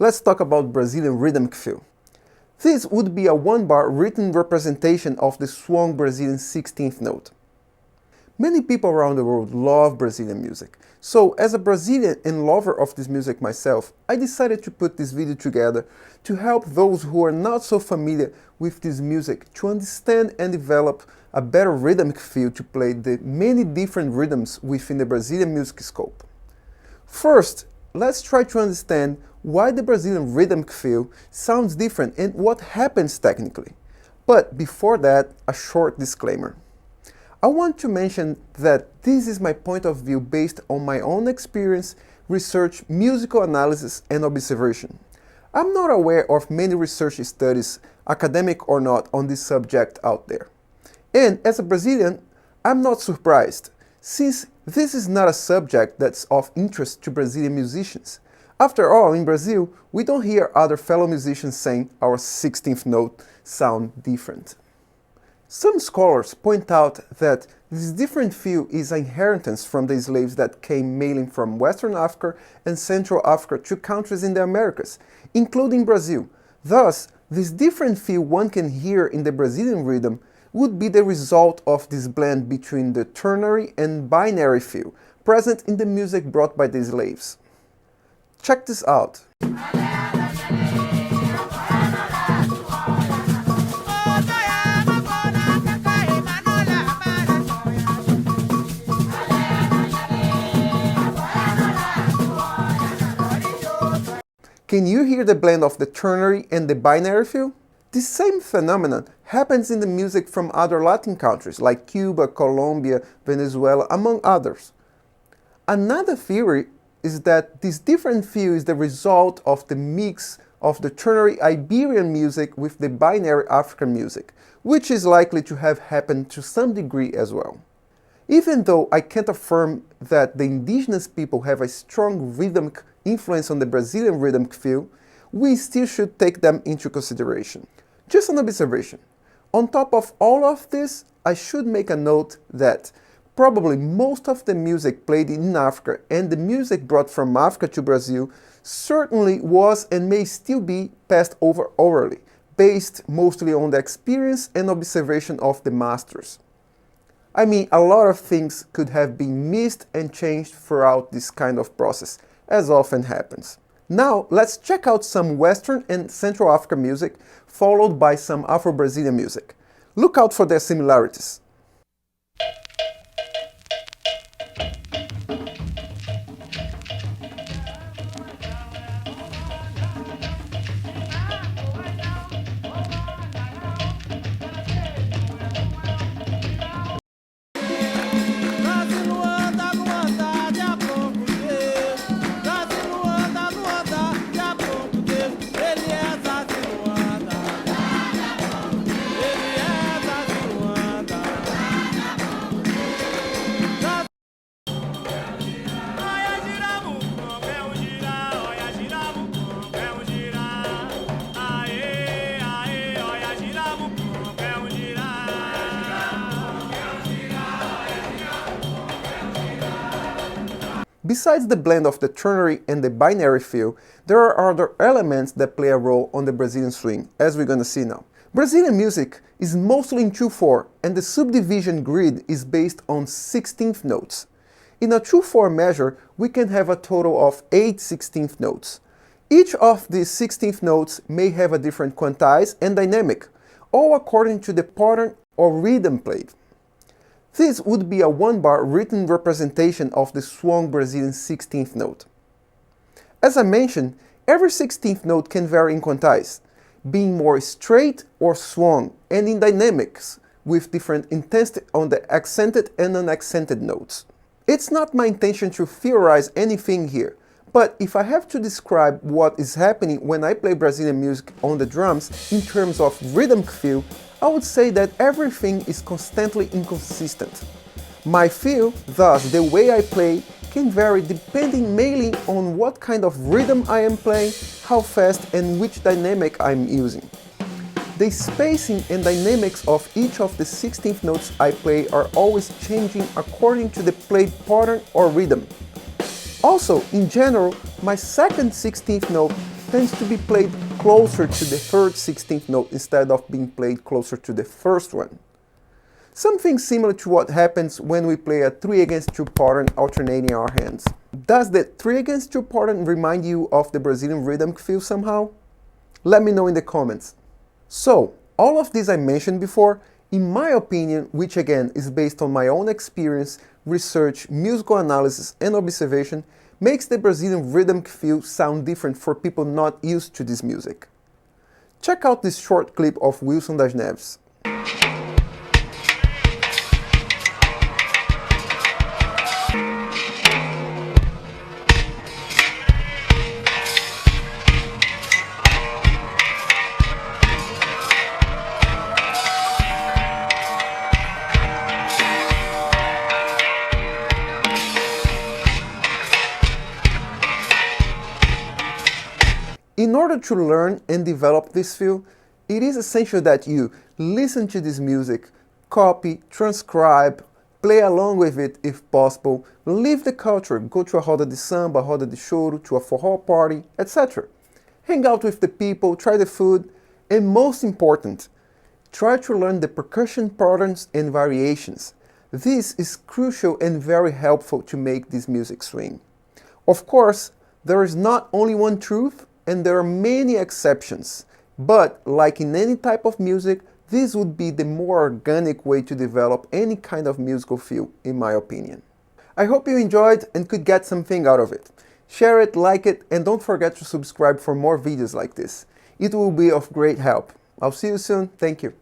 let's talk about Brazilian Rhythmic Feel. This would be a one-bar written representation of the swung Brazilian 16th note. Many people around the world love Brazilian music, so as a Brazilian and lover of this music myself, I decided to put this video together to help those who are not so familiar with this music to understand and develop a better rhythmic feel to play the many different rhythms within the Brazilian music scope. First, let's try to understand why the Brazilian rhythmic feel sounds different and what happens technically. But before that, a short disclaimer. I want to mention that this is my point of view based on my own experience, research, musical analysis, and observation. I'm not aware of many research studies, academic or not, on this subject out there. And as a Brazilian, I'm not surprised, since this is not a subject that's of interest to Brazilian musicians. After all, in Brazil, we don't hear other fellow musicians saying our 16th note sound different. Some scholars point out that this different feel is an inheritance from the slaves that came mainly from Western Africa and Central Africa to countries in the Americas, including Brazil. Thus, this different feel one can hear in the Brazilian rhythm would be the result of this blend between the ternary and binary feel present in the music brought by the slaves. Check this out. Can you hear the blend of the ternary and the binary feel? This same phenomenon happens in the music from other Latin countries like Cuba, Colombia, Venezuela, among others. Another theory is that this different feel is the result of the mix of the ternary Iberian music with the binary African music, which is likely to have happened to some degree as well. Even though I can't affirm that the indigenous people have a strong rhythmic influence on the Brazilian rhythmic feel, we still should take them into consideration. Just an observation. On top of all of this, I should make a note that probably most of the music played in Africa and the music brought from Africa to Brazil certainly was and may still be passed over orally, based mostly on the experience and observation of the masters. I mean, a lot of things could have been missed and changed throughout this kind of process, as often happens. Now, let's check out some Western and Central African music, followed by some Afro-Brazilian music. Look out for their similarities. Besides the blend of the ternary and the binary feel, there are other elements that play a role on the Brazilian swing, as we're gonna see now. Brazilian music is mostly in 2/4, and the subdivision grid is based on 16th notes. In a 2/4 measure, we can have a total of 8 16th notes. Each of these 16th notes may have a different quantize and dynamic, all according to the pattern or rhythm played. This would be a one-bar written representation of the swung Brazilian 16th note. As I mentioned, every 16th note can vary in quantize, being more straight or swung, and in dynamics, with different intensity on the accented and unaccented notes. It's not my intention to theorize anything here, but if I have to describe what is happening when I play Brazilian music on the drums in terms of rhythmic feel, I would say that everything is constantly inconsistent. My feel, thus the way I play, can vary depending mainly on what kind of rhythm I am playing, how fast and which dynamic I'm using. The spacing and dynamics of each of the 16th notes I play are always changing according to the played pattern or rhythm. Also, in general, my second 16th note tends to be played closer to the third 16th note instead of being played closer to the first one. Something similar to what happens when we play a 3 against 2 pattern alternating our hands. Does the 3 against 2 pattern remind you of the Brazilian rhythmic feel somehow? Let me know in the comments. So, all of this I mentioned before, in my opinion, which again is based on my own experience, research, musical analysis and observation, makes the Brazilian rhythmic feel sound different for people not used to this music. Check out this short clip of Wilson das Neves. In order to learn and develop this feel, it is essential that you listen to this music, copy, transcribe, play along with it if possible, live the culture, go to a roda de samba, roda de choro, to a forró party, etc. Hang out with the people, try the food, and most important, try to learn the percussion patterns and variations. This is crucial and very helpful to make this music swing. Of course, there is not only one truth, and there are many exceptions, but like in any type of music, this would be the more organic way to develop any kind of musical feel, in my opinion. I hope you enjoyed and could get something out of it. Share it, like it, and don't forget to subscribe for more videos like this. It will be of great help. I'll see you soon. Thank you.